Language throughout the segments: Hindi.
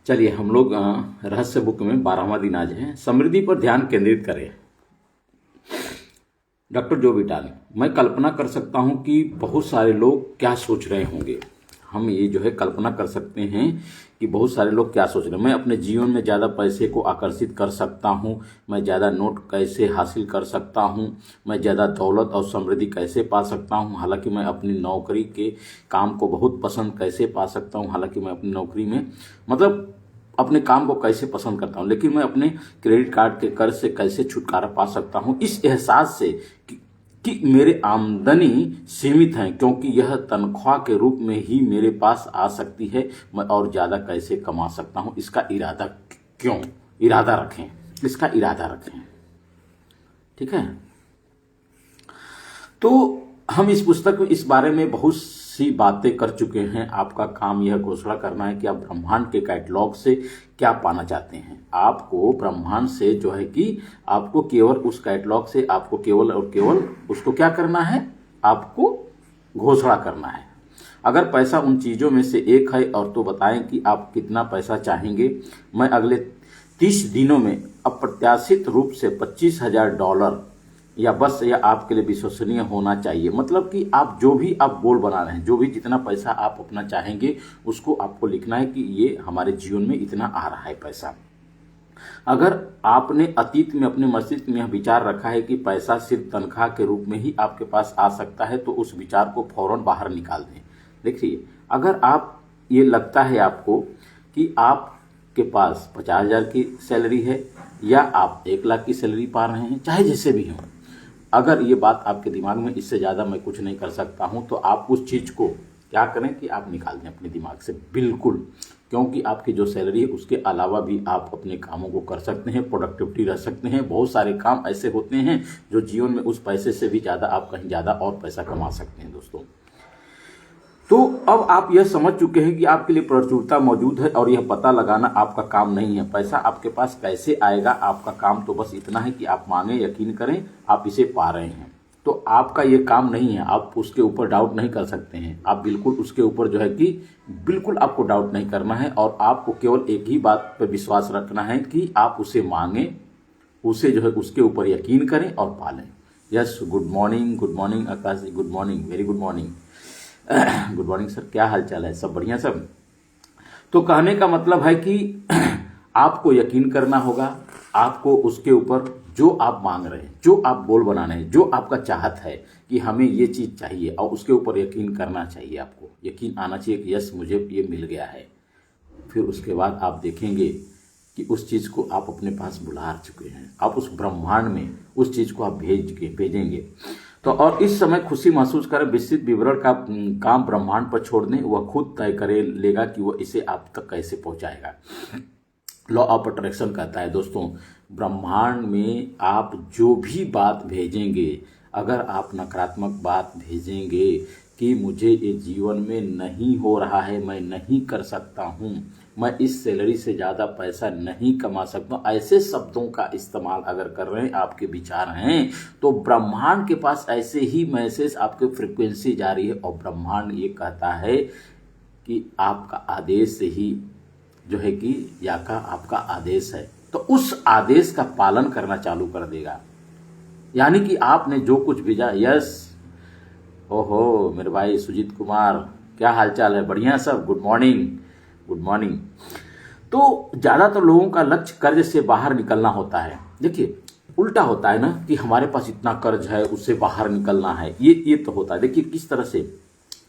चलिए हम लोग रहस्य बुक में 12वां दिन आज है। समृद्धि पर ध्यान केंद्रित करें। डॉक्टर जो विटाल, मैं कल्पना कर सकता हूं कि बहुत सारे लोग क्या सोच रहे होंगे। हम ये जो है कल्पना कर सकते हैं कि बहुत सारे लोग क्या सोच रहे हैं। मैं अपने जीवन में ज़्यादा पैसे को आकर्षित कर सकता हूं, मैं ज़्यादा नोट कैसे हासिल कर सकता हूं, मैं ज़्यादा दौलत और समृद्धि कैसे पा सकता हूं, हालांकि मैं अपनी नौकरी के काम को बहुत पसंद कैसे पा सकता हूं, हालांकि मैं अपनी नौकरी में मतलब अपने काम को कैसे पसंद करता हूं, लेकिन मैं अपने क्रेडिट कार्ड के कर्ज से कैसे छुटकारा पा सकता हूं, इस एहसास से कि मेरे आमदनी सीमित है क्योंकि यह तनख्वाह के रूप में ही मेरे पास आ सकती है, मैं और ज़्यादा कैसे कमा सकता हूं, इसका इरादा क्यों इरादा रखें, इसका इरादा रखें। ठीक है, तो हम इस पुस्तक में इस बारे में बहुत सी बातें कर चुके हैं। आपका काम यह घोषणा करना है कि आप ब्रह्मांड के कैटलॉग से क्या पाना चाहते हैं। आपको ब्रह्मांड से जो है कि आपको केवल उस कैटलॉग से आपको केवल और केवल उसको क्या करना है, आपको घोषणा करना है। अगर पैसा उन चीज़ों में से एक है और तो बताएं कि आप कितना पैसा चाहेंगे। मैं अगले 30 दिनों में अप्रत्याशित रूप से $25,000 या बस यह आपके लिए विश्वसनीय होना चाहिए। मतलब कि आप जो भी आप गोल बना रहे हैं, जो भी जितना पैसा आप अपना चाहेंगे उसको आपको लिखना है कि ये हमारे जीवन में इतना आ रहा है पैसा। अगर आपने अतीत में अपने मस्तिष्क में यह विचार रखा है कि पैसा सिर्फ तनख्वाह के रूप में ही आपके पास आ सकता है तो उस विचार को फौरन बाहर निकाल दें। देखिए, अगर आप ये लगता है आपको कि आपके पास 50,000 की सैलरी है या आप 1,00,000 की सैलरी पा रहे हैं, चाहे जैसे भी हो, अगर ये बात आपके दिमाग में इससे ज़्यादा मैं कुछ नहीं कर सकता हूँ, तो आप उस चीज़ को क्या करें कि आप निकाल दें अपने दिमाग से बिल्कुल। क्योंकि आपकी जो सैलरी है उसके अलावा भी आप अपने कामों को कर सकते हैं, प्रोडक्टिविटी रह सकते हैं। बहुत सारे काम ऐसे होते हैं जो जीवन में उस पैसे से भी ज़्यादा आप कहीं ज़्यादा और पैसा कमा सकते हैं दोस्तों। तो अब आप यह समझ चुके हैं कि आपके लिए प्रचुरता मौजूद है और यह पता लगाना आपका काम नहीं है। पैसा आपके पास कैसे आएगा, आपका काम तो बस इतना है कि आप मांगे, यकीन करें आप इसे पा रहे हैं। तो आपका ये काम नहीं है, आप उसके ऊपर डाउट नहीं कर सकते हैं। आप बिल्कुल उसके ऊपर जो है कि बिल्कुल आपको डाउट नहीं करना है और आपको केवल एक ही बात पर विश्वास रखना है कि आप उसे मांगे, उसे जो है उसके ऊपर यकीन करें और पालें। Yes, good morning Akash ji, good morning, very good morning. Good morning sir, क्या हाल चाल है, सब बढ़िया सब। तो कहने का मतलब है कि आपको यकीन करना होगा, आपको उसके ऊपर जो आप मांग रहे हैं, जो आप गोल बनाने हैं, जो आपका चाहत है कि हमें ये चीज़ चाहिए और उसके ऊपर यकीन करना चाहिए। आपको यकीन आना चाहिए कि यस मुझे ये मिल गया है। फिर उसके बाद आप देखेंगे कि उस चीज़ को आप अपने पास बुला चुके हैं, आप उस ब्रह्मांड में उस चीज़ को आप भेजेंगे। तो और इस समय खुशी महसूस करें, विस्तृत विवरण का काम ब्रह्मांड पर छोड़ दें, वह खुद तय करे लेगा कि वह इसे आप तक कैसे पहुंचाएगा। लॉ ऑफ अट्रैक्शन कहता है दोस्तों, ब्रह्मांड में आप जो भी बात भेजेंगे, अगर आप नकारात्मक बात भेजेंगे कि मुझे ये जीवन में नहीं हो रहा है, मैं नहीं कर सकता हूँ, मैं इस सैलरी से ज़्यादा पैसा नहीं कमा सकता, ऐसे शब्दों का इस्तेमाल अगर कर रहे हैं, आपके विचार हैं, तो ब्रह्मांड के पास ऐसे ही मैसेज आपके फ्रिक्वेंसी जा रही है और ब्रह्मांड ये कहता है कि आपका आदेश से ही जो है कि या का आपका आदेश है, तो उस आदेश का पालन करना चालू कर देगा। यानी कि आपने जो कुछ भेजा, यस, ओहो मेरे भाई सुजीत कुमार, क्या हालचाल है, बढ़िया सब, गुड मॉर्निंग। तो ज़्यादातर लोगों का लक्ष्य कर्ज से बाहर निकलना होता है। देखिए, उल्टा होता है ना कि हमारे पास इतना कर्ज है, उससे बाहर निकलना है, ये तो होता है। देखिए किस तरह से,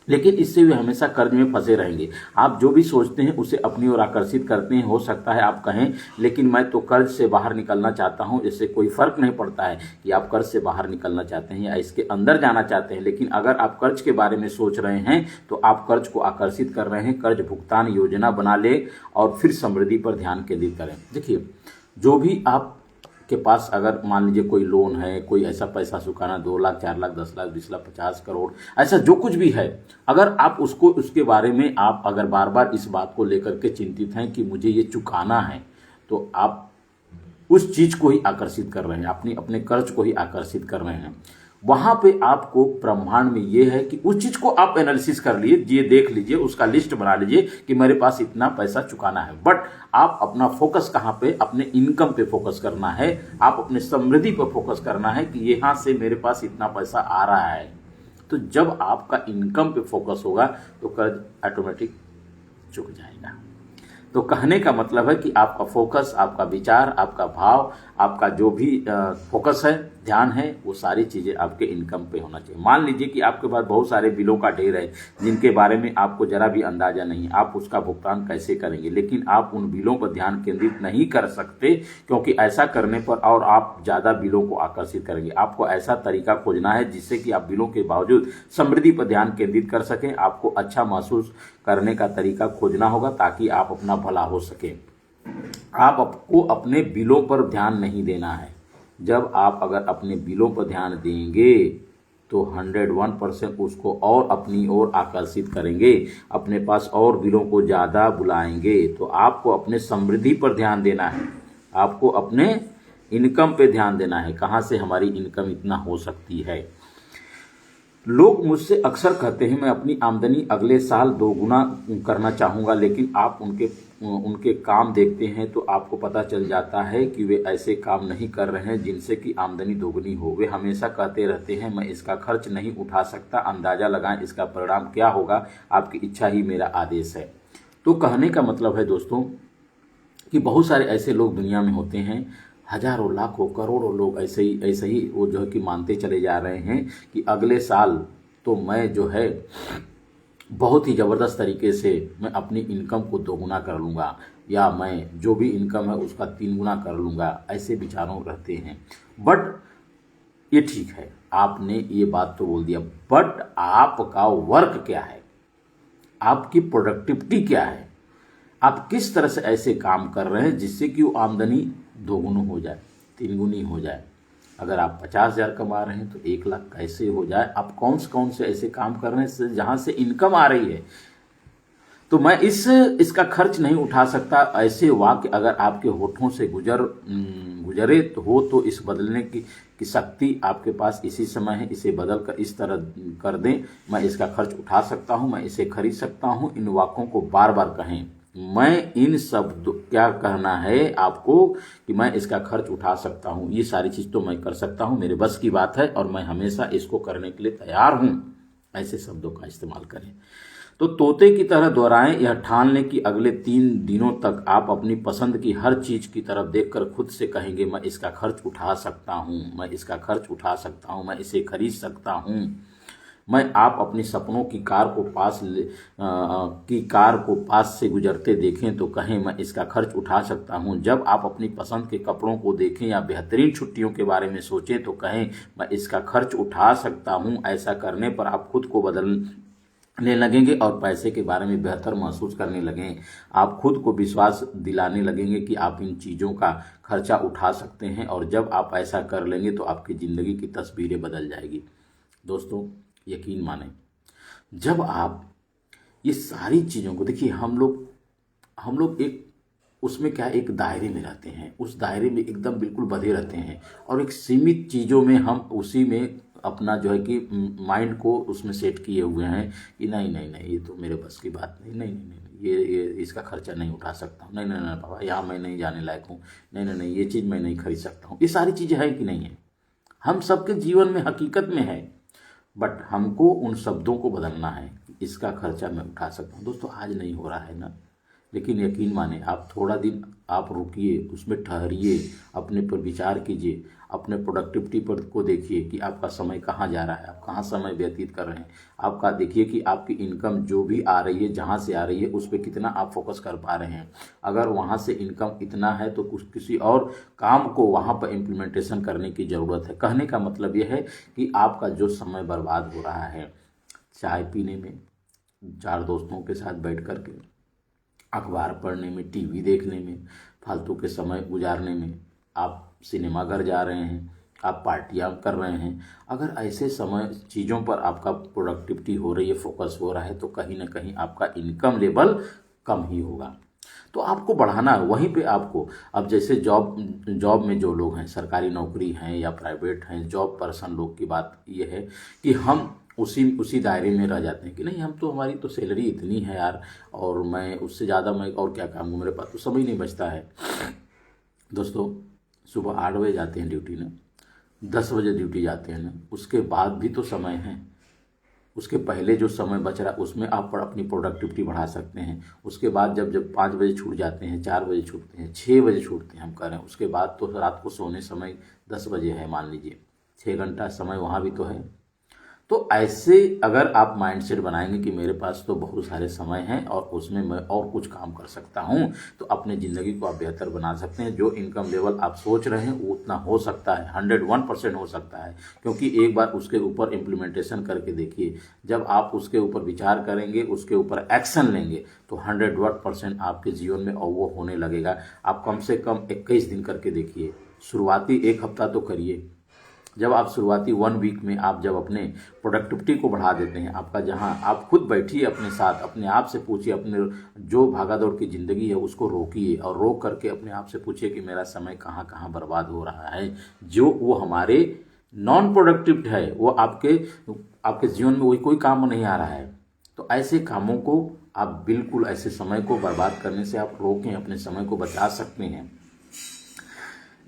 लेकिन इससे वे हमेशा कर्ज में फंसे रहेंगे। आप जो भी सोचते हैं उसे अपनी ओर आकर्षित करते हैं। हो सकता है आप कहें लेकिन मैं तो कर्ज से बाहर निकलना चाहता हूं, इससे कोई फर्क नहीं पड़ता है कि आप कर्ज से बाहर निकलना चाहते हैं या इसके अंदर जाना चाहते हैं। लेकिन अगर आप कर्ज के बारे में सोच रहे हैं तो आप कर्ज को आकर्षित कर रहे हैं। कर्ज भुगतान योजना बना ले और फिर समृद्धि पर ध्यान केंद्रित करें। देखिए, जो भी आप के पास अगर मान लीजिए कोई लोन है, कोई ऐसा पैसा चुकाना 2 लाख, 4 लाख, 10 लाख, 20 लाख, 50 करोड़, ऐसा जो कुछ भी है, अगर आप उसको उसके बारे में आप अगर बार बार इस बात को लेकर के चिंतित हैं कि मुझे ये चुकाना है, तो आप उस चीज को ही आकर्षित कर रहे हैं, अपने कर्ज को ही आकर्षित कर रहे हैं। वहां पे आपको ब्रह्मांड में ये है कि उस चीज को आप एनालिसिस कर लीजिए, ये देख लीजिए, उसका लिस्ट बना लीजिए कि मेरे पास इतना पैसा चुकाना है। बट आप अपना फोकस कहाँ पे, अपने इनकम पे फोकस करना है, आप अपने समृद्धि पर फोकस करना है कि यहाँ से मेरे पास इतना पैसा आ रहा है। तो जब आपका इनकम पे फोकस होगा तो कर्ज ऑटोमेटिक चुक जाएगा। तो कहने का मतलब है कि आपका फोकस, आपका विचार, आपका भाव, आपका जो भी फोकस है, ध्यान है, वो सारी चीज़ें आपके इनकम पे होना चाहिए। मान लीजिए कि आपके पास बहुत सारे बिलों का ढेर है जिनके बारे में आपको जरा भी अंदाजा नहीं, आप उसका भुगतान कैसे करेंगे, लेकिन आप उन बिलों पर ध्यान केंद्रित नहीं कर सकते, क्योंकि ऐसा करने पर और आप ज़्यादा बिलों को आकर्षित करेंगे। आपको ऐसा तरीका खोजना है जिससे कि आप बिलों के बावजूद समृद्धि पर ध्यान केंद्रित कर सकें। आपको अच्छा महसूस करने का तरीका खोजना होगा ताकि आप अपना भला हो सके। आपको अपने बिलों पर ध्यान नहीं देना है। जब आप अगर अपने बिलों पर ध्यान देंगे तो 101% उसको और अपनी ओर आकर्षित करेंगे, अपने पास और बिलों को ज़्यादा बुलाएंगे। तो आपको अपने समृद्धि पर ध्यान देना है, आपको अपने इनकम पे ध्यान देना है, कहाँ से हमारी इनकम इतना हो सकती है। लोग मुझसे अक्सर कहते हैं मैं अपनी आमदनी अगले साल 2 गुना करना चाहूँगा, लेकिन आप उनके काम देखते हैं तो आपको पता चल जाता है कि वे ऐसे काम नहीं कर रहे हैं जिनसे कि आमदनी दोगुनी हो। वे हमेशा कहते रहते हैं मैं इसका खर्च नहीं उठा सकता, अंदाज़ा लगाएं इसका परिणाम क्या होगा, आपकी इच्छा ही मेरा आदेश है। तो कहने का मतलब है दोस्तों कि बहुत सारे ऐसे लोग दुनिया में होते हैं, हजारों लाखों करोड़ों लोग ऐसे ही वो जो है कि मानते चले जा रहे हैं कि अगले साल तो मैं जो है बहुत ही ज़बरदस्त तरीके से मैं अपनी इनकम को 2 गुना कर लूँगा, या मैं जो भी इनकम है उसका 3 गुना कर लूँगा। ऐसे विचारों रहते हैं। बट ये ठीक है, आपने ये बात तो बोल दिया, बट आपका वर्क क्या है, आपकी प्रोडक्टिविटी क्या है, आप किस तरह से ऐसे काम कर रहे हैं जिससे कि वो आमदनी 2 गुनी हो जाए, 3 गुनी हो जाए। अगर आप 50,000 कमा रहे हैं तो 1 लाख कैसे हो जाए। आप कौन से ऐसे काम कर रहे हैं जहां से इनकम आ रही है। तो मैं इसका खर्च नहीं उठा सकता, ऐसे वाक्य अगर आपके होठों से गुजरे तो इस बदलने की शक्ति आपके पास इसी समय है। इसे बदल कर इस तरह कर दें, मैं इसका खर्च उठा सकता हूं, मैं इसे खरीद सकता हूं। इन वाक्यों को बार बार कहें। मैं इन शब्द क्या कहना है आपको कि मैं इसका खर्च उठा सकता हूं, ये सारी चीज तो मैं कर सकता हूं, मेरे बस की बात है और मैं हमेशा इसको करने के लिए तैयार हूं। ऐसे शब्दों का इस्तेमाल करें। तो तोते की तरह दोहराएं, यह ठान लें कि अगले 3 दिनों तक आप अपनी पसंद की हर चीज की तरफ देखकर खुद से कहेंगे मैं इसका खर्च उठा सकता हूं, मैं इसका खर्च उठा सकता हूं, मैं इसे खरीद सकता हूं। मैं आप अपने सपनों की कार को पास से गुजरते देखें तो कहें मैं इसका खर्च उठा सकता हूं। जब आप अपनी पसंद के कपड़ों को देखें या बेहतरीन छुट्टियों के बारे में सोचें तो कहें मैं इसका खर्च उठा सकता हूं। ऐसा करने पर आप खुद को बदलने लगेंगे और पैसे के बारे में बेहतर महसूस करने लगें। आप खुद को विश्वास दिलाने लगेंगे कि आप इन चीज़ों का खर्चा उठा सकते हैं, और जब आप ऐसा कर लेंगे तो आपकी ज़िंदगी की तस्वीरें बदल जाएगी। दोस्तों यकीन माने, जब आप ये सारी चीज़ों को देखिए, हम लोग एक उसमें क्या एक दायरे में रहते हैं, उस दायरे में एकदम बिल्कुल बंधे रहते हैं और एक सीमित चीज़ों में हम उसी में अपना जो है कि माइंड को उसमें सेट किए हुए हैं कि नहीं नहीं नहीं ये तो मेरे बस की बात नहीं, नहीं नहीं नहीं ये इसका खर्चा नहीं उठा सकता हूँ, नहीं नहीं नहीं बाबा यहाँ मैं नहीं जाने लायक हूँ, नहीं नहीं नहीं ये चीज़ मैं नहीं खरीद सकता हूँ। ये सारी चीज़ें हैं कि नहीं है, हम सबके जीवन में हकीकत में है। बट हमको उन शब्दों को बदलना है कि इसका खर्चा मैं उठा सकता हूँ। दोस्तों आज नहीं हो रहा है ना, लेकिन यकीन माने आप थोड़ा दिन आप रुकिए, उसमें ठहरिए, अपने पर विचार कीजिए, अपने प्रोडक्टिविटी पर को देखिए कि आपका समय कहाँ जा रहा है, आप कहाँ समय व्यतीत कर रहे हैं। आपका देखिए कि आपकी इनकम जो भी आ रही है, जहाँ से आ रही है उस पर कितना आप फोकस कर पा रहे हैं। अगर वहाँ से इनकम इतना है तो कुछ किसी और काम को वहाँ पर इम्प्लीमेंटेशन करने की ज़रूरत है। कहने का मतलब यह है कि आपका जो समय बर्बाद हो रहा है चाय पीने में, 4 दोस्तों के साथ बैठ कर के, अखबार पढ़ने में, टीवी देखने में, फालतू के समय गुजारने में, आप सिनेमा घर जा रहे हैं, आप पार्टियां कर रहे हैं, अगर ऐसे समय चीज़ों पर आपका प्रोडक्टिविटी हो रही है, फोकस हो रहा है, तो कहीं ना कहीं आपका इनकम लेवल कम ही होगा। तो आपको बढ़ाना है वहीं पे आपको। अब जैसे जॉब में जो लोग हैं, सरकारी नौकरी हैं या प्राइवेट हैं, जॉब पर्सन लोग की बात ये है कि हम उसी दायरे में रह जाते हैं कि नहीं, हम तो हमारी तो सैलरी इतनी है यार, और मैं उससे ज़्यादा मैं और क्या काम, मेरे पास तो समय नहीं बचता है। दोस्तों, सुबह 8 बजे जाते हैं ड्यूटी में, 10 बजे ड्यूटी जाते हैं ना, उसके बाद भी तो समय है। उसके पहले जो समय बच रहा है उसमें आप अपनी प्रोडक्टिविटी बढ़ा सकते हैं। उसके बाद जब 5 बजे छूट जाते हैं, 4 बजे छूटते हैं, 6 बजे छूटते हैं, हम कह रहे हैं, उसके बाद तो रात को सोने समय 10 बजे है, मान लीजिए 6 घंटा समय वहाँ भी तो है। तो ऐसे अगर आप माइंडसेट बनाएंगे कि मेरे पास तो बहुत सारे समय हैं और उसमें मैं और कुछ काम कर सकता हूं, तो अपने ज़िंदगी को आप बेहतर बना सकते हैं। जो इनकम लेवल आप सोच रहे हैं वो उतना हो सकता है, 101% हो सकता है, क्योंकि एक बार उसके ऊपर इम्प्लीमेंटेशन करके देखिए। जब आप उसके ऊपर विचार करेंगे, उसके ऊपर एक्शन लेंगे, तो 101% आपके जीवन में और वो होने लगेगा। आप कम से कम 21 दिन करके देखिए, शुरुआती 1 हफ्ता तो करिए। जब आप शुरुआती 1 वीक में आप जब अपने प्रोडक्टिविटी को बढ़ा देते हैं, आपका जहां आप खुद बैठिए अपने साथ, अपने आप से पूछिए, अपने जो भागादौड़ की ज़िंदगी है उसको रोकिए और रोक करके अपने आप से पूछिए कि मेरा समय कहाँ कहाँ बर्बाद हो रहा है। जो वो हमारे नॉन प्रोडक्टिव है, वो आपके जीवन में वही कोई काम नहीं आ रहा है। तो ऐसे कामों को आप बिल्कुल, ऐसे समय को बर्बाद करने से आप रोकें, अपने समय को बचा सकते हैं।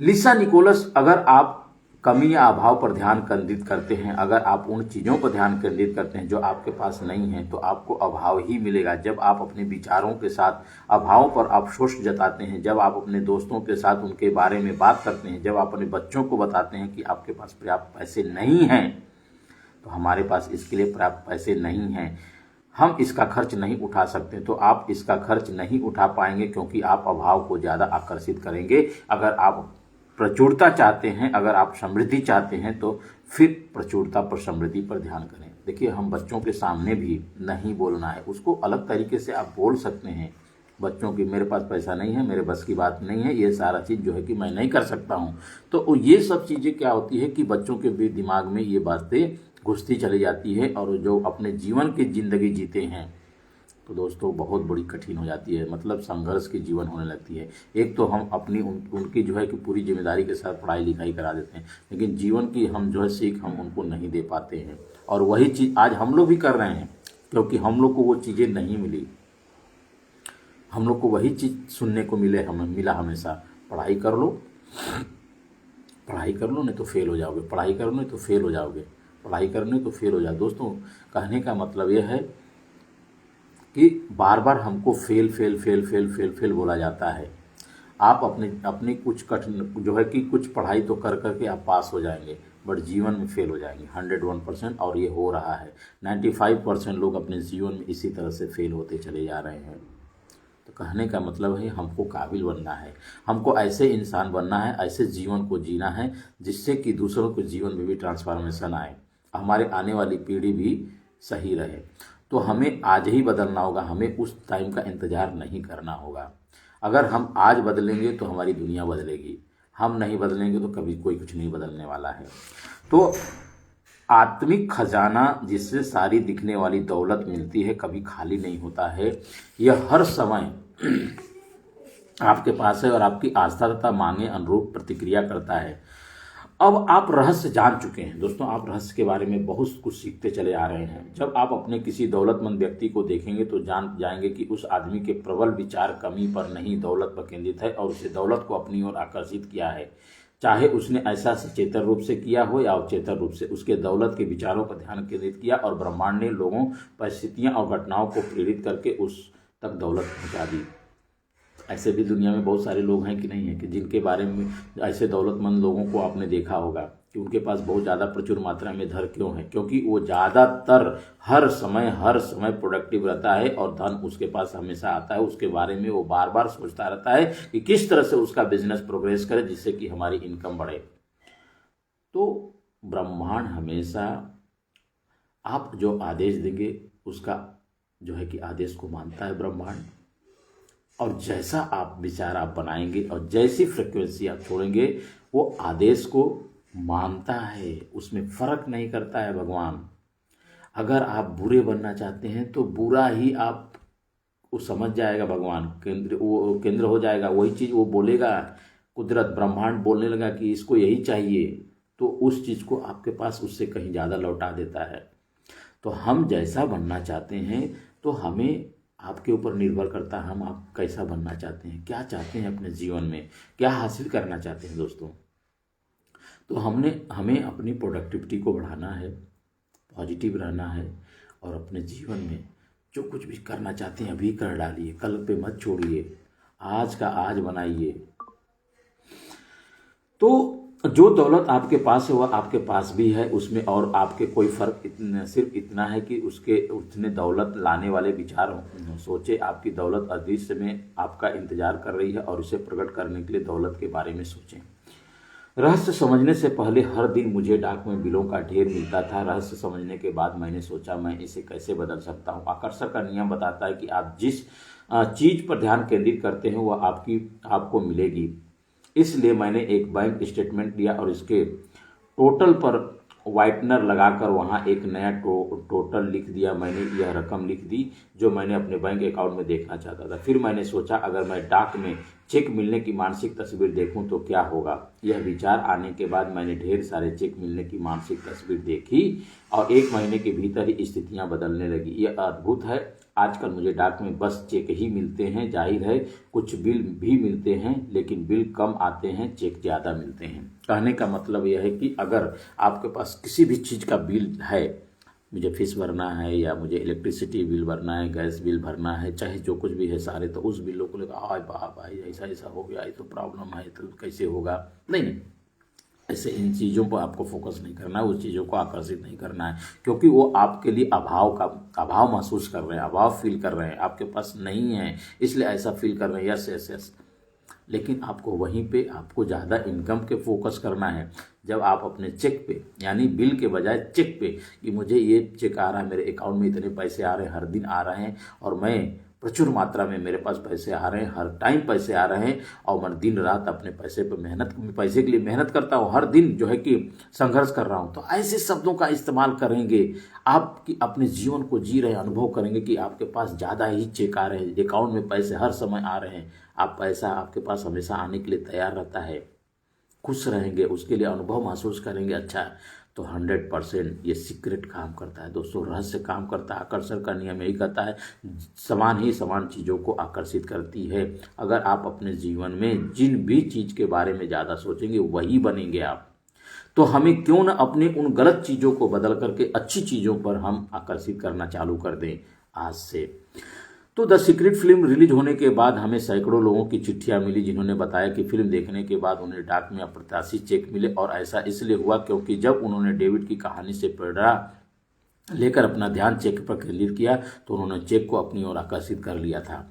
लिसा निकोलस, अगर आप कमी या अभाव पर ध्यान केंद्रित करते हैं, अगर आप उन चीज़ों पर ध्यान केंद्रित करते हैं जो आपके पास नहीं है, तो आपको अभाव ही मिलेगा। जब आप अपने विचारों के साथ अभाव पर अफसोस जताते हैं, जब आप अपने दोस्तों के साथ उनके बारे में बात करते हैं, जब आप अपने बच्चों को बताते हैं कि आपके पास पर्याप्त पैसे नहीं हैं, तो हमारे पास इसके लिए पर्याप्त पैसे नहीं हैं, हम इसका खर्च नहीं उठा सकते, तो आप इसका खर्च नहीं उठा पाएंगे, क्योंकि आप अभाव को ज़्यादा आकर्षित करेंगे। अगर आप प्रचुरता चाहते हैं, अगर आप समृद्धि चाहते हैं, तो फिर प्रचुरता पर, समृद्धि पर ध्यान करें। देखिए, हम बच्चों के सामने भी नहीं बोलना है, उसको अलग तरीके से आप बोल सकते हैं बच्चों की, मेरे पास पैसा नहीं है, मेरे बस की बात नहीं है, ये सारा चीज़ जो है कि मैं नहीं कर सकता हूँ। तो ये सब चीज़ें क्या होती है कि बच्चों के भी दिमाग में ये बातें घुसती चली जाती है, और जो अपने जीवन की ज़िंदगी जीते हैं, तो दोस्तों बहुत बड़ी कठिन हो जाती है, मतलब संघर्ष की जीवन होने लगती है। एक तो हम अपनी उनकी जो है कि पूरी जिम्मेदारी के साथ पढ़ाई लिखाई करा देते हैं, लेकिन जीवन की हम जो है सीख हम उनको नहीं दे पाते हैं। और वही चीज़ आज हम लोग भी कर रहे हैं, क्योंकि हम लोग को वो चीज़ें नहीं मिली। हम लोग को वही चीज़ सुनने को मिला हमेशा, पढ़ाई कर लो, पढ़ाई कर लो, नहीं तो फेल हो जाओगे, पढ़ाई कर लो नहीं तो फेल हो जाओगे, पढ़ाई करने तो फेल हो जाओ। दोस्तों, कहने का मतलब यह है कि बार बार हमको fail fail fail fail fail fail बोला जाता है। आप अपनी कुछ कठिन जो है कि कुछ पढ़ाई तो कर करके आप पास हो जाएंगे, बट जीवन में फेल हो जाएंगे 101%, और ये हो रहा है। 95% लोग अपने जीवन में इसी तरह से फेल होते चले जा रहे हैं। तो कहने का मतलब है, हमको काबिल बनना है, हमको ऐसे इंसान बनना है, ऐसे जीवन को जीना है जिससे कि दूसरों के जीवन में भी ट्रांसफॉर्मेशन आए, हमारे आने वाली पीढ़ी भी सही रहे। तो हमें आज ही बदलना होगा, हमें उस टाइम का इंतज़ार नहीं करना होगा। अगर हम आज बदलेंगे तो हमारी दुनिया बदलेगी, हम नहीं बदलेंगे तो कभी कोई कुछ नहीं बदलने वाला है। तो आत्मिक खजाना, जिससे सारी दिखने वाली दौलत मिलती है, कभी खाली नहीं होता है। यह हर समय आपके पास है और आपकी आस्था तथा मांगे अनुरूप प्रतिक्रिया करता है। अब आप रहस्य जान चुके हैं दोस्तों, आप रहस्य के बारे में बहुत कुछ सीखते चले आ रहे हैं। जब आप अपने किसी दौलतमंद व्यक्ति को देखेंगे तो जान जाएंगे कि उस आदमी के प्रबल विचार कमी पर नहीं, दौलत पर केंद्रित है, और उसे दौलत को अपनी ओर आकर्षित किया है। चाहे उसने ऐसा सचेतन रूप से किया हो या अवचेतन रूप से, उसके दौलत के विचारों पर ध्यान केंद्रित किया, और ब्रह्मांड ने लोगों, परिस्थितियां और घटनाओं को प्रेरित करके उस तक दौलत पहुंचा दी। ऐसे भी दुनिया में बहुत सारे लोग हैं कि नहीं है, कि जिनके बारे में, ऐसे दौलतमंद लोगों को आपने देखा होगा कि उनके पास बहुत ज़्यादा प्रचुर मात्रा में धन क्यों है, क्योंकि वो ज़्यादातर हर समय प्रोडक्टिव रहता है, और धन उसके पास हमेशा आता है। उसके बारे में वो बार बार सोचता रहता है कि किस तरह से उसका बिजनेस प्रोग्रेस करे, जिससे कि हमारी इनकम बढ़े। तो ब्रह्मांड हमेशा आप जो आदेश देंगे उसका जो है कि आदेश को मानता है ब्रह्मांड, और जैसा आप विचार आप बनाएंगे और जैसी फ्रिक्वेंसी आप छोड़ेंगे, वो आदेश को मानता है, उसमें फर्क नहीं करता है भगवान। अगर आप बुरे बनना चाहते हैं तो बुरा ही आप वो समझ जाएगा, भगवान केंद्र, वो केंद्र हो जाएगा, वही चीज़ वो बोलेगा, कुदरत ब्रह्मांड बोलने लगा कि इसको यही चाहिए, तो उस चीज़ को आपके पास उससे कहीं ज़्यादा लौटा देता है। तो हम जैसा बनना चाहते हैं, तो हमें आपके ऊपर निर्भर करता है, हम आप कैसा बनना चाहते हैं, क्या चाहते हैं अपने जीवन में, क्या हासिल करना चाहते हैं दोस्तों। तो हमें अपनी प्रोडक्टिविटी को बढ़ाना है, पॉजिटिव रहना है, और अपने जीवन में जो कुछ भी करना चाहते हैं अभी कर डालिए, कल पे मत छोड़िए, आज का आज बनाइए। तो जो दौलत आपके पास है वह आपके पास भी है, उसमें और आपके कोई फर्क सिर्फ इतना है कि उसके उतने दौलत लाने वाले विचार सोचे। आपकी दौलत अदृश्य में आपका इंतजार कर रही है, और इसे प्रकट करने के लिए दौलत के बारे में सोचें। रहस्य समझने से पहले हर दिन मुझे डाक में बिलों का ढेर मिलता था। रहस्य समझने के बाद मैंने सोचा मैं इसे कैसे बदल सकता हूँ। आकर्षण का नियम बताता है कि आप जिस चीज पर ध्यान केंद्रित करते हैं वह आपको मिलेगी। इसलिए मैंने एक बैंक स्टेटमेंट लिया और इसके टोटल पर वाइटनर लगाकर वहां एक नया टोटल लिख दिया। मैंने यह रकम लिख दी जो मैंने अपने बैंक अकाउंट में देखना चाहता था। फिर मैंने सोचा अगर मैं डाक में चेक मिलने की मानसिक तस्वीर देखूं तो क्या होगा। यह विचार आने के बाद मैंने ढेर सारे चेक मिलने की मानसिक तस्वीर देखी और 1 महीने के भीतर ही स्थितियां बदलने लगी। यह अद्भुत है। आजकल मुझे डाक में बस चेक ही मिलते हैं। जाहिर है कुछ बिल भी मिलते हैं, लेकिन बिल कम आते हैं, चेक ज़्यादा मिलते हैं। कहने का मतलब यह है कि अगर आपके पास किसी भी चीज़ का बिल है, मुझे फीस भरना है या मुझे इलेक्ट्रिसिटी बिल भरना है, गैस बिल भरना है, चाहे जो कुछ भी है सारे, तो उस बिलों को लेकर आए वाह भाई ऐसा ऐसा हो गया, ये तो प्रॉब्लम है, तो कैसे होगा। नहीं, ऐसे इन चीज़ों पर आपको फोकस नहीं करना है, उस चीज़ों को आकर्षित नहीं करना है, क्योंकि वो आपके लिए अभाव महसूस कर रहे हैं, अभाव फील कर रहे हैं, आपके पास नहीं है इसलिए ऐसा फील कर रहे हैं। यस यस यस, लेकिन आपको वहीं पे आपको ज़्यादा इनकम के फोकस करना है। जब आप अपने चेक पे, यानी बिल के बजाय चेक पे, कि मुझे ये चेक आ रहा है, मेरे अकाउंट में इतने पैसे आ रहे हैं, हर दिन आ रहे हैं, और मैं प्रचुर मात्रा में मेरे पास पैसे आ रहे हैं, हर टाइम पैसे आ रहे हैं, और मैं दिन रात अपने पैसे के लिए मेहनत करता हूँ, हर दिन जो है कि संघर्ष कर रहा हूँ। तो ऐसे शब्दों का इस्तेमाल करेंगे, आपकी अपने जीवन को जी रहे अनुभव करेंगे कि आपके पास ज़्यादा ही चेक आ रहे हैं, अकाउंट में पैसे हर समय आ रहे हैं, आप पैसा आपके पास हमेशा आने के लिए तैयार रहता है, खुश रहेंगे, उसके लिए अनुभव महसूस करेंगे। अच्छा, तो 100% ये सीक्रेट काम करता है दोस्तों, रहस्य काम करता है। आकर्षण का नियम यही कहता है, समान ही समान चीज़ों को आकर्षित करती है। अगर आप अपने जीवन में जिन भी चीज़ के बारे में ज़्यादा सोचेंगे वही बनेंगे आप। तो हमें क्यों न अपने उन गलत चीज़ों को बदल करके अच्छी चीज़ों पर हम आकर्षित करना चालू कर दें आज से। तो द सीक्रेट फिल्म रिलीज होने के बाद हमें सैकड़ों लोगों की चिट्ठियां मिली जिन्होंने बताया कि फिल्म देखने के बाद उन्हें डाक में अप्रत्याशित चेक मिले, और ऐसा इसलिए हुआ क्योंकि जब उन्होंने डेविड की कहानी से प्रेरणा लेकर अपना ध्यान चेक पर केंद्रित किया तो उन्होंने चेक को अपनी ओर आकर्षित कर लिया था।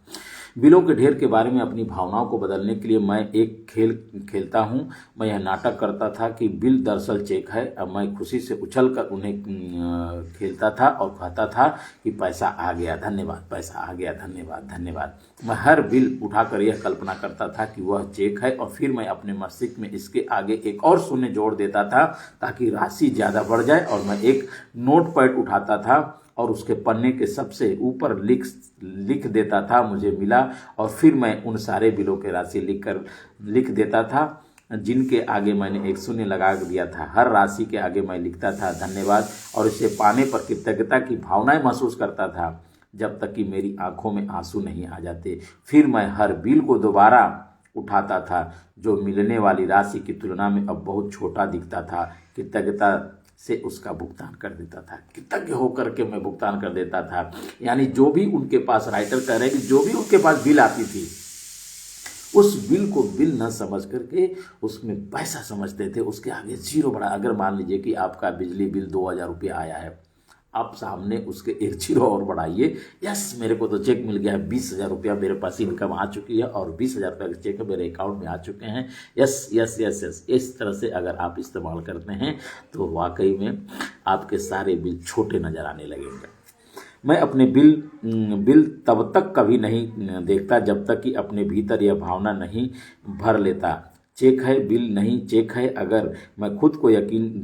बिलों के ढेर के बारे में अपनी भावनाओं को बदलने के लिए मैं एक खेल खेलता हूं। मैं यह नाटक करता था कि बिल दरअसल चेक है। अब मैं खुशी से उछलकर उन्हें खेलता था और कहता था कि पैसा आ गया, धन्यवाद, पैसा आ गया, धन्यवाद धन्यवाद। मैं हर बिल उठाकर यह कल्पना करता था कि वह चेक है, और फिर मैं अपने मस्तिष्क में इसके आगे एक और शून्य जोड़ देता था ताकि राशि ज़्यादा बढ़ जाए, और मैं एक नोट पैड उठाता था और उसके पन्ने के सबसे ऊपर लिख देता था मुझे मिला, और फिर मैं उन सारे बिलों के राशि लिख देता था जिनके आगे मैंने एक शून्य लगा दिया था। हर राशि के आगे मैं लिखता था धन्यवाद, और इसे पाने पर कृतज्ञता की भावनाएं महसूस करता था जब तक कि मेरी आंखों में आंसू नहीं आ जाते। फिर मैं हर बिल को दोबारा उठाता था जो मिलने वाली राशि की तुलना में अब बहुत छोटा दिखता था। कृतज्ञता से उसका भुगतान कर देता था, कृतज्ञ होकर के मैं भुगतान कर देता था। यानी जो भी उनके पास, राइटर कह रहे हैं कि जो भी उनके पास बिल आती थी उस बिल को बिल न समझ करके उसमें पैसा समझते थे, उसके आगे जीरो बढ़ा। अगर मान लीजिए कि आपका बिजली बिल 2000 रुपया आया है, आप सामने उसके एक जीरो और बढ़ाइए, यस मेरे को तो चेक मिल गया है, 20,000 रुपया मेरे पास इनकम आ चुकी है और 20,000 रुपये के चेक मेरे अकाउंट में आ चुके हैं। यस यस यस यस, इस तरह से अगर आप इस्तेमाल करते हैं तो वाकई में आपके सारे बिल छोटे नज़र आने लगेंगे। मैं अपने बिल तब तक कभी नहीं देखता जब तक कि अपने भीतर यह भावना नहीं भर लेता चेक है, बिल नहीं चेक है। अगर मैं खुद को यकीन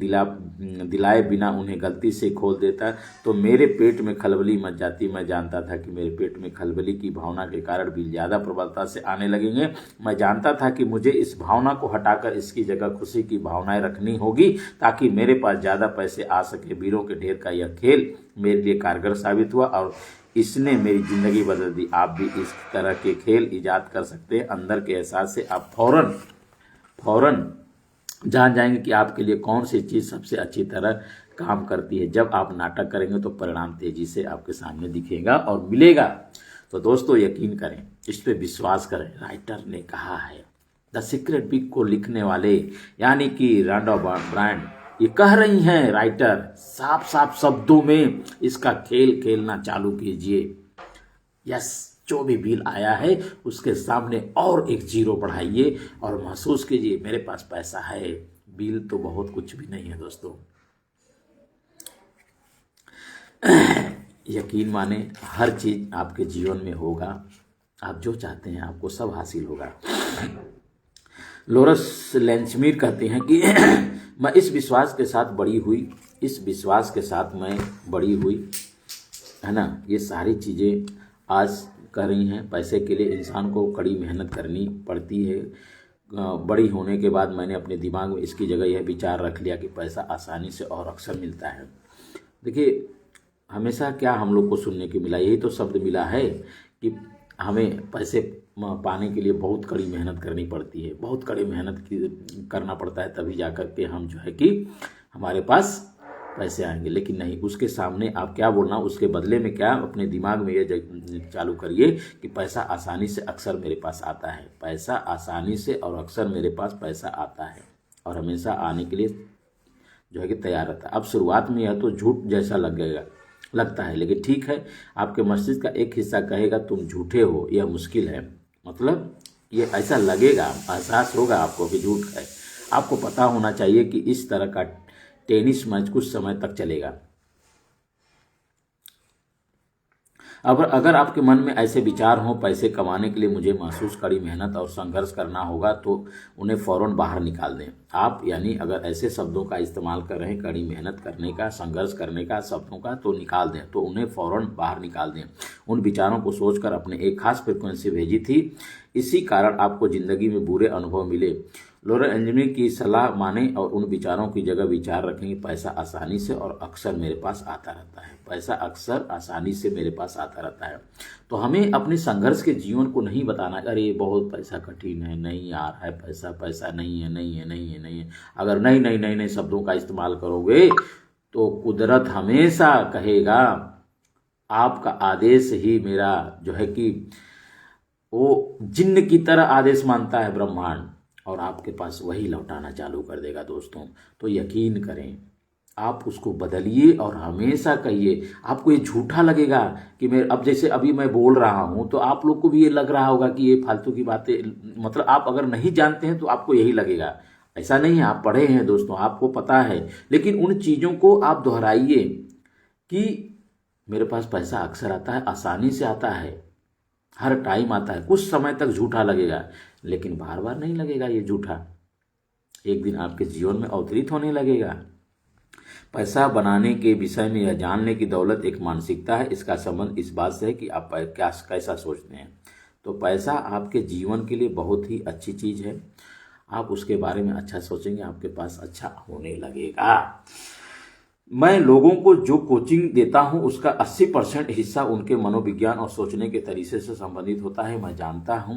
दिलाए बिना उन्हें गलती से खोल देता तो मेरे पेट में खलबली मच जाती। मैं जानता था कि मेरे पेट में खलबली की भावना के कारण बिल ज़्यादा प्रबलता से आने लगेंगे। मैं जानता था कि मुझे इस भावना को हटाकर इसकी जगह खुशी की भावनाएं रखनी होगी ताकि मेरे पास ज़्यादा पैसे आ सके। बिलों के ढेर का यह खेल मेरे लिए कारगर साबित हुआ और इसने मेरी ज़िंदगी बदल दी। आप भी इस तरह के खेल ईजाद कर सकते हैं। अंदर के एहसास से आप फौरन जान जाएंगे कि आपके लिए कौन सी चीज़ सबसे अच्छी तरह काम करती है। जब आप नाटक करेंगे तो परिणाम तेजी से आपके सामने दिखेगा और मिलेगा। तो दोस्तों यकीन करें, इस पे विश्वास करें। राइटर ने कहा है, द सीक्रेट बुक को लिखने वाले यानी कि रॉन्डा ब्रांड ये कह रही हैं, राइटर साफ साफ शब्दों में इसका खेल खेलना चालू कीजिए। यस, जो भी बिल आया है उसके सामने और एक जीरो बढ़ाइए और महसूस कीजिए मेरे पास पैसा है। बिल तो बहुत कुछ भी नहीं है दोस्तों। यकीन माने हर चीज आपके जीवन में होगा। आप जो चाहते हैं आपको सब हासिल होगा। लोरस लेंचमीर कहते हैं कि मैं इस विश्वास के साथ बड़ी हुई, इस विश्वास के साथ मैं बड़ी हुई, है ना। ये सारी चीज़ें आज कर रही हैं। पैसे के लिए इंसान को कड़ी मेहनत करनी पड़ती है। बड़ी होने के बाद मैंने अपने दिमाग में इसकी जगह यह विचार रख लिया कि पैसा आसानी से और अक्सर मिलता है। देखिए, हमेशा क्या हम लोग को सुनने को मिला, यही तो शब्द मिला है कि हमें पैसे पाने के लिए बहुत कड़ी मेहनत करनी पड़ती है, बहुत कड़ी मेहनत करना पड़ता है, तभी जा कर के हम जो है कि हमारे पास पैसे आएंगे। लेकिन नहीं, उसके सामने आप क्या बोलना, उसके बदले में क्या अपने दिमाग में ये चालू करिए कि पैसा आसानी से अक्सर मेरे पास आता है। पैसा आसानी से और अक्सर मेरे पास पैसा आता है और हमेशा आने के लिए जो है कि तैयार रहता है। अब शुरुआत में यह तो झूठ जैसा लगता है, लेकिन ठीक है, आपके मस्तिष्क का एक हिस्सा कहेगा तुम झूठे हो, यह मुश्किल है। मतलब ये ऐसा लगेगा, एहसास होगा आपको कि झूठ है। आपको पता होना चाहिए कि इस तरह का टेनिस मैच कुछ समय तक चलेगा। अब अगर आपके मन में ऐसे विचार हों, पैसे कमाने के लिए मुझे महसूस कड़ी मेहनत और संघर्ष करना होगा, तो उन्हें फौरन बाहर निकाल दें। आप यानी अगर ऐसे शब्दों का इस्तेमाल कर रहे हैं, कड़ी मेहनत करने का, संघर्ष करने का शब्दों का, तो निकाल दें, तो उन्हें फौरन बाहर निकाल दें। उन विचारों को सोचकर अपने एक खास फ्रिक्वेंसी भेजी थी, इसी कारण आपको जिंदगी में बुरे अनुभव मिले। लोरेंस एंजनी की सलाह माने और उन विचारों की जगह विचार रखेंगे, पैसा आसानी से और अक्सर मेरे पास आता रहता है। पैसा अक्सर आसानी से मेरे पास आता रहता है। तो हमें अपने संघर्ष के जीवन को नहीं बताना, अरे बहुत पैसा कठिन है, नहीं आ रहा है पैसा, पैसा नहीं है, नहीं है, नहीं है, नहीं है। अगर नए शब्दों का इस्तेमाल करोगे तो कुदरत हमेशा कहेगा, आपका आदेश ही मेरा जो है कि वो जिन्न की तरह आदेश मानता है ब्रह्मांड, और आपके पास वही लौटाना चालू कर देगा दोस्तों। तो यकीन करें, आप उसको बदलिए और हमेशा कहिए। आपको ये झूठा लगेगा कि मैं अब जैसे अभी मैं बोल रहा हूँ, तो आप लोग को भी ये लग रहा होगा कि ये फालतू की बातें, मतलब आप अगर नहीं जानते हैं तो आपको यही लगेगा। ऐसा नहीं है, आप पढ़े हैं दोस्तों, आपको पता है। लेकिन उन चीज़ों को आप दोहराइए कि मेरे पास पैसा अक्सर आता है, आसानी से आता है, हर टाइम आता है। कुछ समय तक झूठा लगेगा, लेकिन बार बार नहीं लगेगा ये झूठा। एक दिन आपके जीवन में अवतरित होने लगेगा। पैसा बनाने के विषय में यह जानने की दौलत एक मानसिकता है। इसका संबंध इस बात से है कि आप कैसा सोचते हैं। तो पैसा आपके जीवन के लिए बहुत ही अच्छी चीज़ है। आप उसके बारे में अच्छा सोचेंगे, आपके पास अच्छा होने लगेगा। मैं लोगों को जो कोचिंग देता हूं उसका 80% हिस्सा उनके मनोविज्ञान और सोचने के तरीके से संबंधित होता है। मैं जानता हूं,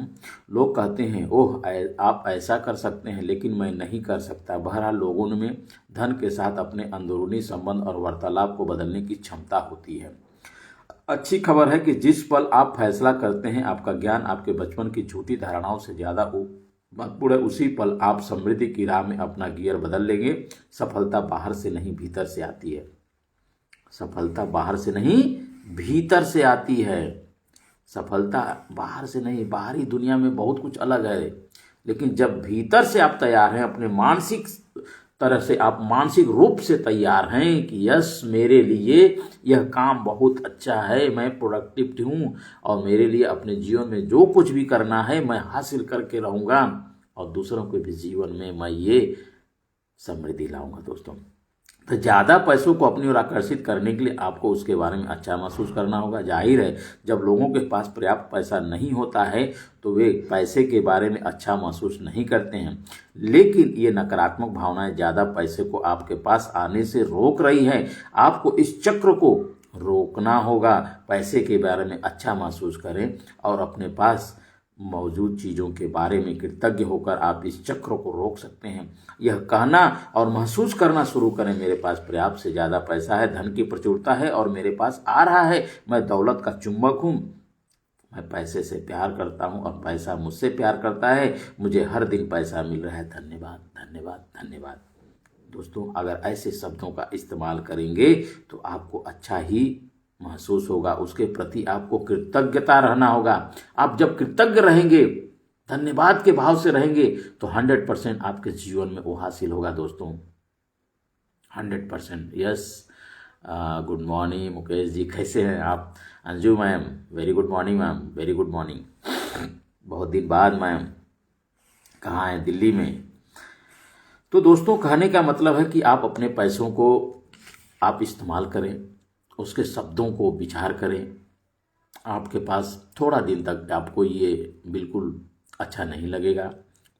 लोग कहते हैं ओह आप ऐसा कर सकते हैं, लेकिन मैं नहीं कर सकता। बहरहाल लोगों में धन के साथ अपने अंदरूनी संबंध और वार्तालाप को बदलने की क्षमता होती है। अच्छी खबर है कि जिस पल आप फैसला करते हैं, आपका ज्ञान आपके बचपन की झूठी धारणाओं से ज़्यादा पूरे उसी पल आप समृद्धि की राह में अपना गियर बदल लेंगे। सफलता बाहर से नहीं भीतर से आती है। सफलता बाहर से नहीं भीतर से आती है। सफलता बाहर से नहीं, बाहरी दुनिया में बहुत कुछ अलग है, लेकिन जब भीतर से आप तैयार हैं, अपने मानसिक तरह से आप मानसिक रूप से तैयार हैं कि यस मेरे लिए यह काम बहुत अच्छा है, मैं प्रोडक्टिव हूँ और मेरे लिए अपने जीवन में जो कुछ भी करना है मैं हासिल करके रहूँगा, और दूसरों के भी जीवन में मैं ये समृद्धि लाऊंगा दोस्तों। तो ज़्यादा पैसों को अपनी ओर आकर्षित करने के लिए आपको उसके बारे में अच्छा महसूस करना होगा। जाहिर है, जब लोगों के पास पर्याप्त पैसा नहीं होता है तो वे पैसे के बारे में अच्छा महसूस नहीं करते हैं, लेकिन ये नकारात्मक भावनाएं ज़्यादा पैसे को आपके पास आने से रोक रही है। आपको इस चक्र को रोकना होगा। पैसे के बारे में अच्छा महसूस करें और अपने पास मौजूद चीज़ों के बारे में कृतज्ञ होकर आप इस चक्र को रोक सकते हैं। यह कहना और महसूस करना शुरू करें, मेरे पास पर्याप्त से ज़्यादा पैसा है, धन की प्रचुरता है और मेरे पास आ रहा है। मैं दौलत का चुंबक हूँ, मैं पैसे से प्यार करता हूँ और पैसा मुझसे प्यार करता है। मुझे हर दिन पैसा मिल रहा है। धन्यवाद, धन्यवाद, धन्यवाद। दोस्तों, अगर ऐसे शब्दों का इस्तेमाल करेंगे तो आपको अच्छा ही महसूस होगा। उसके प्रति आपको कृतज्ञता रहना होगा। आप जब कृतज्ञ रहेंगे, धन्यवाद के भाव से रहेंगे तो 100% आपके जीवन में वो हासिल होगा दोस्तों, 100%। Yes, good morning Mukesh ji, कैसे हैं आप? Anju ma'am, very good morning ma'am, very good morning. बहुत दिन बाद मैम, कहाँ हैं? दिल्ली में। तो दोस्तों, कहने का मतलब है कि आप अपने पैसों को आप इस्तेमाल करें, उसके शब्दों को विचार करें। आपके पास थोड़ा दिन तक आपको ये बिल्कुल अच्छा नहीं लगेगा,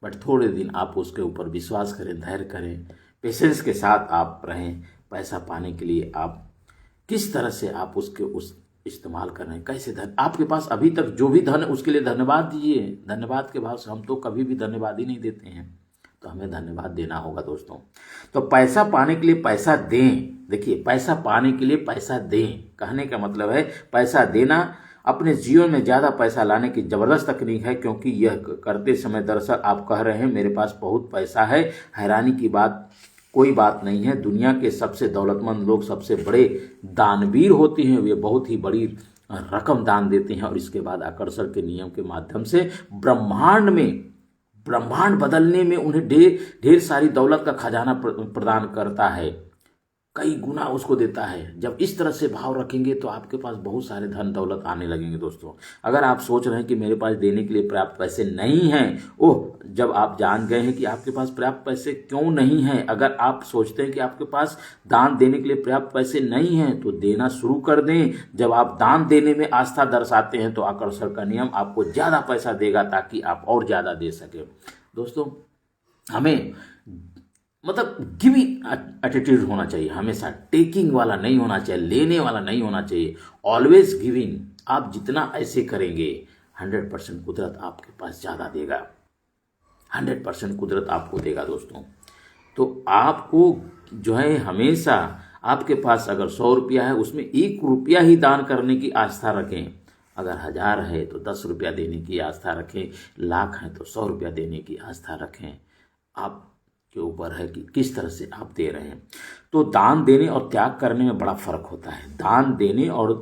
बट थोड़े दिन आप उसके ऊपर विश्वास करें, धैर्य करें, पेशेंस के साथ आप रहें। पैसा पाने के लिए आप किस तरह से आप उसके उस इस्तेमाल कर रहे हैं, कैसे धन आपके पास अभी तक जो भी धन है उसके लिए धन्यवाद दीजिए। धन्यवाद के भाव से हम तो कभी भी धन्यवाद ही नहीं देते हैं, तो हमें धन्यवाद देना होगा दोस्तों। तो पैसा पाने के लिए पैसा दें। देखिए, पैसा पाने के लिए पैसा दें, कहने का मतलब है पैसा देना अपने जीवन में ज़्यादा पैसा लाने की ज़बरदस्त तकनीक है, क्योंकि यह करते समय दरअसल आप कह रहे हैं मेरे पास बहुत पैसा है। हैरानी की बात कोई बात नहीं है। दुनिया के सबसे दौलतमंद लोग सबसे बड़े दानवीर होते हैं। वे बहुत ही बड़ी रकम दान देते हैं और इसके बाद आकर्षण के नियम के माध्यम से ब्रह्मांड बदलने में उन्हें ढेर सारी दौलत का खजाना प्रदान करता है, कई गुना उसको देता है। जब इस तरह से भाव रखेंगे तो आपके पास बहुत सारे धन दौलत आने लगेंगे दोस्तों। अगर आप सोच रहे हैं कि मेरे पास देने के लिए पर्याप्त पैसे नहीं हैं, जब आप जान गए हैं कि आपके पास पर्याप्त पैसे क्यों नहीं हैं, अगर आप सोचते हैं कि आपके पास दान देने के लिए पर्याप्त पैसे नहीं हैं, तो देना शुरू कर दें। जब आप दान देने में आस्था दर्शाते हैं तो आकर्षण का नियम आपको ज़्यादा पैसा देगा ताकि आप और ज़्यादा दे सकें। दोस्तों, हमें मतलब गिविंग एटीट्यूड होना चाहिए, हमेशा टेकिंग वाला नहीं होना चाहिए, लेने वाला नहीं होना चाहिए, ऑलवेज गिविंग। आप जितना ऐसे करेंगे 100% कुदरत आपके पास ज़्यादा देगा, 100% कुदरत आपको देगा दोस्तों। तो आपको जो है हमेशा आपके पास अगर 100 रुपया है उसमें 1 रुपया ही दान करने की आस्था रखें। अगर 1000 है तो 10 रुपया देने की आस्था रखें, लाख है तो 100 रुपया देने की आस्था रखें। आप के ऊपर है कि किस तरह से आप दे रहे हैं। तो दान देने और त्याग करने में बड़ा फर्क होता है। दान देने और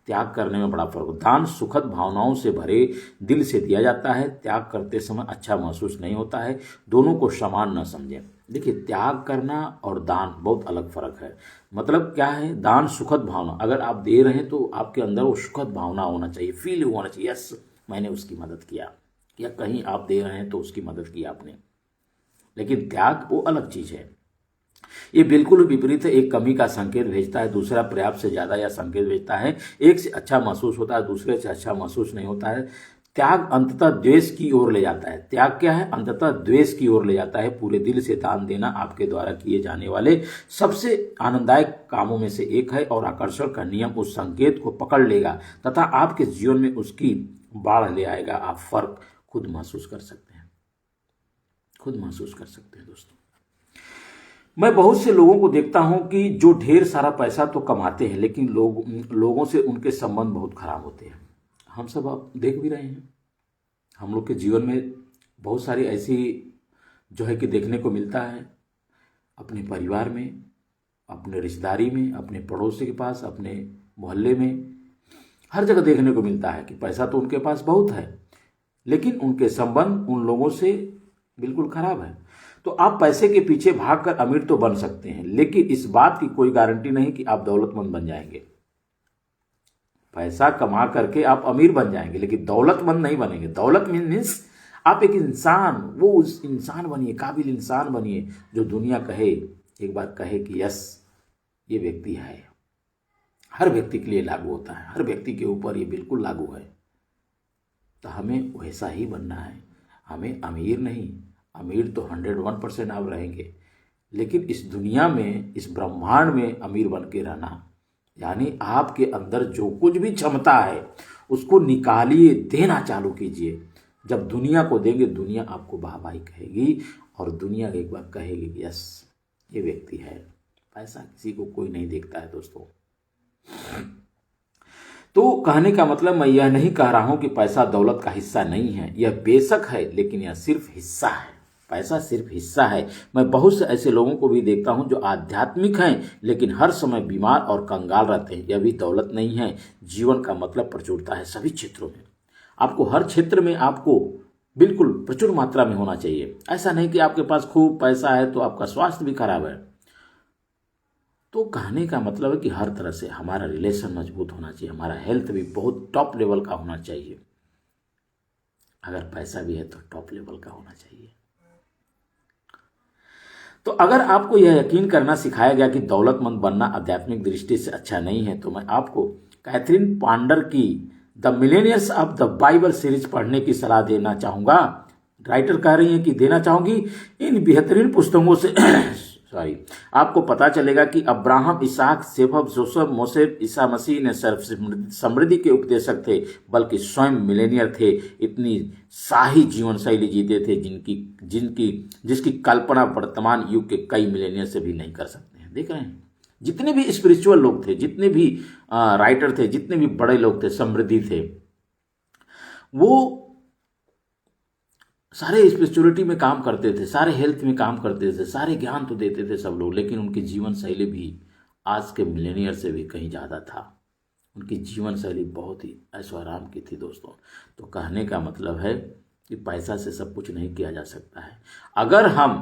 त्याग करने में बड़ा फर्क होता है। दान सुखद भावनाओं से भरे दिल से दिया जाता है, त्याग करते समय अच्छा महसूस नहीं होता है। दोनों को समान न समझें। देखिए, त्याग करना और दान बहुत अलग फर्क है। मतलब क्या है? दान सुखद भावना, अगर आप दे रहे हैं तो आपके अंदर वो सुखद भावना होना चाहिए, फील होना चाहिए, यस मैंने उसकी मदद किया, या कहीं आप दे रहे हैं तो उसकी मदद की आपने। लेकिन त्याग वो अलग चीज है। ये बिल्कुल विपरीत है। एक कमी का संकेत भेजता है, दूसरा पर्याप्त से ज्यादा या संकेत भेजता है। एक से अच्छा महसूस होता है, दूसरे से अच्छा महसूस नहीं होता है। त्याग अंततः द्वेष की ओर ले जाता है। त्याग क्या है? अंततः द्वेष की ओर ले जाता है। पूरे दिल से दान देना आपके द्वारा किए जाने वाले सबसे आनंददायक कामों में से एक है और आकर्षण का नियम उस संकेत को पकड़ लेगा तथा आपके जीवन में उसकी बाढ़ ले आएगा। आप फर्क खुद महसूस कर सकते हैं, खुद महसूस कर सकते हैं दोस्तों। मैं बहुत से लोगों को देखता हूं कि जो ढेर सारा पैसा तो कमाते हैं, लेकिन लोगों से उनके संबंध बहुत खराब होते हैं। हम सब आप देख भी रहे हैं। हम लोग के जीवन में बहुत सारी ऐसी जो है कि देखने को मिलता है, अपने परिवार में, अपने रिश्तेदारी में, अपने पड़ोसी के पास, अपने मोहल्ले में, हर जगह देखने को मिलता है कि पैसा तो उनके पास बहुत है, लेकिन उनके संबंध उन लोगों से बिल्कुल खराब है। तो आप पैसे के पीछे भागकर अमीर तो बन सकते हैं, लेकिन इस बात की कोई गारंटी नहीं कि आप दौलतमंद बन जाएंगे। पैसा कमा करके आप अमीर बन जाएंगे, लेकिन दौलतमंद नहीं बनेंगे। दौलत मीन्स आप एक इंसान, वो उस इंसान बनिए, काबिल इंसान बनिए जो दुनिया कहे, एक बार कहे कि यस ये व्यक्ति है। हर व्यक्ति के लिए लागू होता है, हर व्यक्ति के ऊपर ये बिल्कुल लागू है। तो हमें वैसा ही बनना है। हमें अमीर नहीं, अमीर तो 101% आप रहेंगे, लेकिन इस दुनिया में, इस ब्रह्मांड में अमीर बन के रहना, यानी आपके अंदर जो कुछ भी क्षमता है उसको निकालिए, देना चालू कीजिए। जब दुनिया को देंगे, दुनिया आपको वाहवाही कहेगी और दुनिया एक बार कहेगी कि यस ये व्यक्ति है। पैसा किसी को कोई नहीं देखता है दोस्तों। तो कहने का मतलब मैं यह नहीं कह रहा हूं कि पैसा दौलत का हिस्सा नहीं है, यह बेशक है, लेकिन यह सिर्फ हिस्सा है। पैसा सिर्फ हिस्सा है। मैं बहुत से ऐसे लोगों को भी देखता हूं जो आध्यात्मिक हैं लेकिन हर समय बीमार और कंगाल रहते हैं। यह भी दौलत नहीं है। जीवन का मतलब प्रचुरता है सभी क्षेत्रों में। आपको हर क्षेत्र में आपको बिल्कुल प्रचुर मात्रा में होना चाहिए। ऐसा नहीं कि आपके पास खूब पैसा है तो आपका स्वास्थ्य भी खराब है। तो कहने का मतलब है कि हर तरह से हमारा रिलेशन मजबूत होना चाहिए, हमारा हेल्थ भी बहुत टॉप लेवल का होना चाहिए। अगर पैसा भी है तो टॉप लेवल का होना चाहिए। तो अगर आपको यह यकीन करना सिखाया गया कि दौलतमंद बनना आध्यात्मिक दृष्टि से अच्छा नहीं है, तो मैं आपको कैथरीन पांडर की the millionaires of the Bible series पढ़ने की सलाह देना चाहूंगा। राइटर कह रही हैं कि देना चाहूंगी। इन बेहतरीन पुस्तकों से आपको पता चलेगा कि अब्राहम, इसहाक, सेफब, जोसेफ, मोसेफ, ईसा मसीह ने सिर्फ समृद्धि के उपदेशक थे, बल्कि स्वयं मिलेनियर थे। इतनी शाही जीवन शैली जीते थे जिसकी कल्पना वर्तमान युग के कई मिलेनियर से भी नहीं कर सकते हैं। देख रहे हैं, जितने भी स्पिरिचुअल लोग थे, जितने भी राइटर थे, जितने भी बड़े लोग थे, समृद्धि थे, वो सारे स्पिरिचुअलिटी में काम करते थे, सारे हेल्थ में काम करते थे, सारे ज्ञान तो देते थे सब लोग, लेकिन उनकी जीवन शैली भी आज के मिलेनियर से भी कहीं ज़्यादा था। उनकी जीवन शैली बहुत ही ऐशो आराम की थी दोस्तों। तो कहने का मतलब है कि पैसा से सब कुछ नहीं किया जा सकता है। अगर हम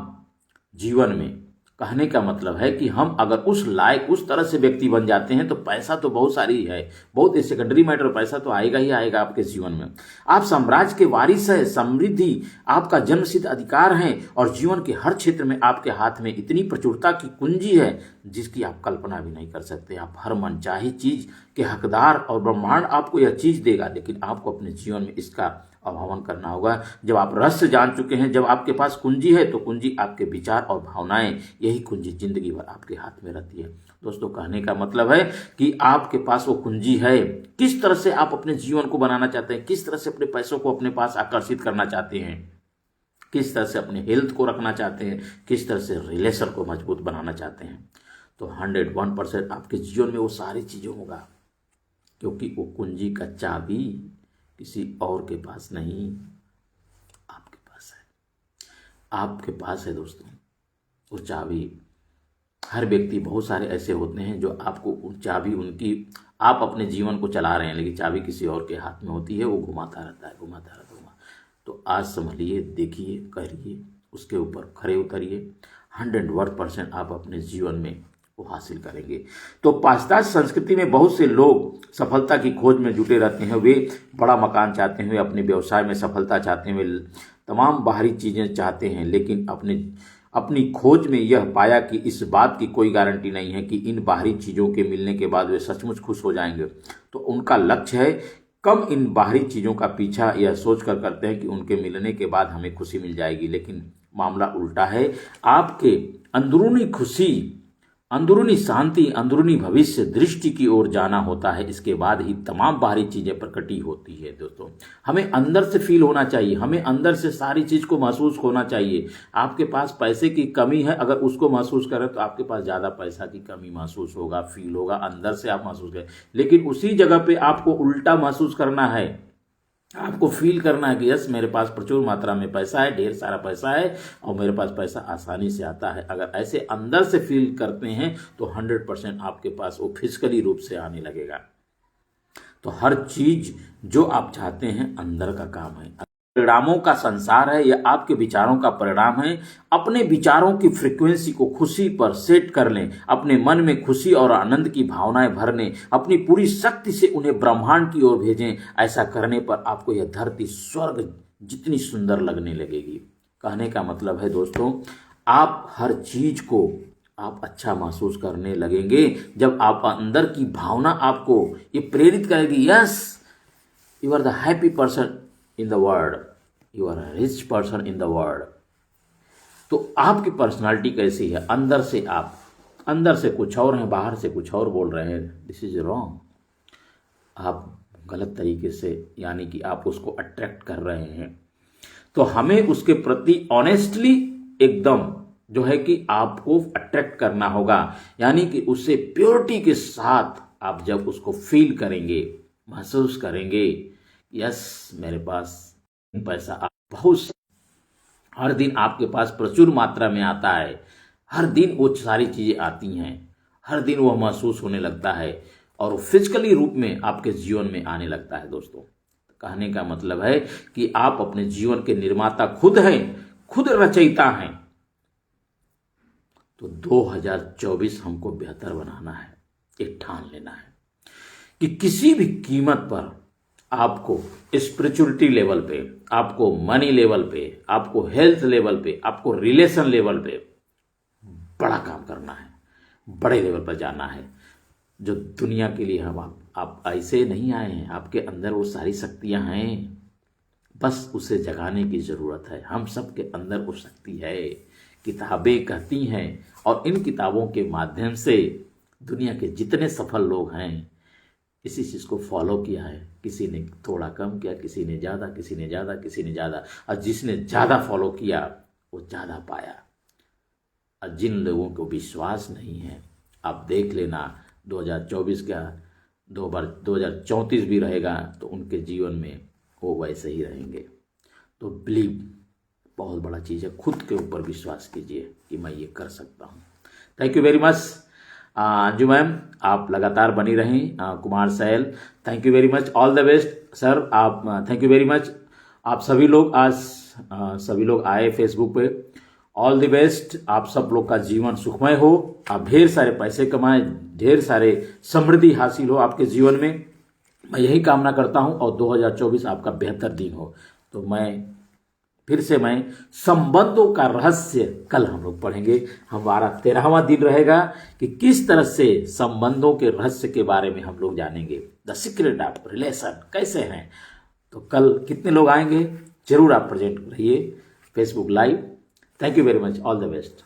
जीवन में, कहने का मतलब है कि हम अगर उस लायक, उस तरह से व्यक्ति बन जाते हैं तो पैसा तो बहुत सारी है, बहुत सेकेंडरी मैटर, पैसा तो आएगा ही आएगा आपके जीवन में। आप साम्राज्य के वारिस है, समृद्धि आपका जन्मसिद्ध अधिकार है और जीवन के हर क्षेत्र में आपके हाथ में इतनी प्रचुरता की कुंजी है जिसकी आप कल्पना भी नहीं कर सकते। आप हर मनचाही चीज के हकदार और ब्रह्मांड आपको यह चीज देगा, लेकिन आपको अपने जीवन में इसका अभावन करना होगा। जब आप रहस्य जान चुके हैं, जब आपके पास कुंजी है, तो कुंजी आपके विचार और भावनाएं, यही कुंजी जिंदगी भर आपके हाथ में रहती है। दोस्तों कहने का मतलब है कि आपके पास वो कुंजी है। किस तरह से आप अपने जीवन को बनाना चाहते हैं, किस तरह से अपने पैसों को अपने पास आकर्षित करना चाहते हैं, किस तरह से अपने हेल्थ को रखना चाहते हैं, किस तरह से रिलेशन को मजबूत बनाना चाहते हैं, तो 101% आपके जीवन में वो सारी चीजें होगा, क्योंकि वो कुंजी का चाबी किसी और के पास नहीं, आपके पास है। आपके पास है दोस्तों वो चाबी। हर व्यक्ति, बहुत सारे ऐसे होते हैं जो आपको चाबी उनकी, आप अपने जीवन को चला रहे हैं लेकिन चाबी किसी और के हाथ में होती है, वो घुमाता रहता है, घुमाता रहता है। तो आज संभलिए, देखिए, करिए, उसके ऊपर खरे उतरिए। 101% आप अपने जीवन में वो हासिल करेंगे। तो पाश्चात्य संस्कृति में बहुत से लोग सफलता की खोज में जुटे रहते हैं। वे बड़ा मकान चाहते हैं, वे अपने व्यवसाय में सफलता चाहते हैं, वे तमाम बाहरी चीजें चाहते हैं, लेकिन अपनी खोज में यह पाया कि इस बात की कोई गारंटी नहीं है कि इन बाहरी चीजों के मिलने के बाद वे सचमुच खुश हो जाएंगे। तो उनका लक्ष्य है कम इन बाहरी चीजों का पीछा यह सोचकर करते हैं कि उनके मिलने के बाद हमें खुशी मिल जाएगी, लेकिन मामला उल्टा है। आपके अंदरूनी खुशी, अंदरूनी शांति, अंदरूनी भविष्य दृष्टि की ओर जाना होता है। इसके बाद ही तमाम बाहरी चीजें प्रकटी होती है। दोस्तों हमें अंदर से फील होना चाहिए, हमें अंदर से सारी चीज को महसूस होना चाहिए। आपके पास पैसे की कमी है, अगर उसको महसूस करें तो आपके पास ज्यादा पैसा की कमी महसूस होगा, फील होगा, अंदर से आप महसूस करें। लेकिन उसी जगह पे आपको उल्टा महसूस करना है, आपको फील करना है कि यस मेरे पास प्रचुर मात्रा में पैसा है, ढेर सारा पैसा है और मेरे पास पैसा आसानी से आता है। अगर ऐसे अंदर से फील करते हैं तो 100% आपके पास वो फिजिकली रूप से आने लगेगा। तो हर चीज जो आप चाहते हैं अंदर का काम है, परिणामों का संसार है, यह आपके विचारों का परिणाम है। अपने विचारों की फ्रीक्वेंसी को खुशी पर सेट कर लें, अपने मन में खुशी और आनंद की भावनाएं भरने, अपनी पूरी शक्ति से उन्हें ब्रह्मांड की ओर भेजें। ऐसा करने पर आपको यह धरती स्वर्ग जितनी सुंदर लगने लगेगी। कहने का मतलब है दोस्तों, आप हर चीज को आप अच्छा महसूस करने लगेंगे जब आप अंदर की भावना आपको ये प्रेरित करेगी, yes you are the happy person in the world, you are a rich person in the world. तो आपकी पर्सनालिटी कैसी है? अंदर से आप, अंदर से कुछ और हैं, बाहर से कुछ और बोल रहे हैं, दिस इज रॉन्ग। आप गलत तरीके से, यानी कि आप उसको अट्रैक्ट कर रहे हैं। तो हमें उसके प्रति ऑनेस्टली एकदम जो है कि आपको अट्रैक्ट करना होगा, यानी कि उससे प्योरिटी के साथ आप जब उसको फील करेंगे, महसूस करेंगे, यस मेरे पास पैसा बहुत, हर दिन आपके पास प्रचुर मात्रा में आता है, हर दिन वो सारी चीजें आती हैं, हर दिन वह महसूस होने लगता है और वो फिजिकली रूप में आपके जीवन में आने लगता है। दोस्तों, कहने का मतलब है कि आप अपने जीवन के निर्माता खुद हैं, खुद रचयिता हैं। तो 2024 हमको बेहतर बनाना है, ये ठान लेना है कि किसी भी कीमत पर आपको स्पिरिचुअलिटी लेवल पे, आपको मनी लेवल पे, आपको हेल्थ लेवल पे, आपको रिलेशन लेवल पे बड़ा काम करना है, बड़े लेवल पर जाना है। जो दुनिया के लिए हम आप ऐसे नहीं आए हैं, आपके अंदर वो सारी शक्तियां हैं, बस उसे जगाने की जरूरत है। हम सब के अंदर वो शक्ति है, किताबें कहती हैं, और इन किताबों के माध्यम से दुनिया के जितने सफल लोग हैं इसी चीज़ को फॉलो किया है। किसी ने थोड़ा कम किया, किसी ने ज़्यादा, किसी ने ज़्यादा, किसी ने ज़्यादा, और जिसने ज़्यादा फॉलो किया वो ज़्यादा पाया। और जिन लोगों को विश्वास नहीं है, आप देख लेना 2024 का 2034 भी रहेगा तो उनके जीवन में वो वैसे ही रहेंगे। तो बिलीव बहुत बड़ा चीज़ है, खुद के ऊपर विश्वास कीजिए कि मैं ये कर सकता हूँ। Thank you very much Anju ma'am, आप लगातार बनी रहें। कुमार सैल, thank you very much, all the best sir. आप थैंक यू वेरी मच। आप सभी लोग आज सभी लोग आए फेसबुक पे, ऑल द बेस्ट। आप सब लोग का जीवन सुखमय हो, आप ढेर सारे पैसे कमाएं, ढेर सारे समृद्धि हासिल हो आपके जीवन में, मैं यही कामना करता हूं। और 2024 आपका बेहतर दिन हो। तो फिर से मैं संबंधों का रहस्य कल हम लोग पढ़ेंगे। हमारा 13वां दिन रहेगा कि किस तरह से संबंधों के रहस्य के बारे में हम लोग जानेंगे, द सीक्रेट ऑफ रिलेशन कैसे हैं। तो कल कितने लोग आएंगे, जरूर आप प्रेजेंट रहिए Facebook live. Thank you very much, all the best.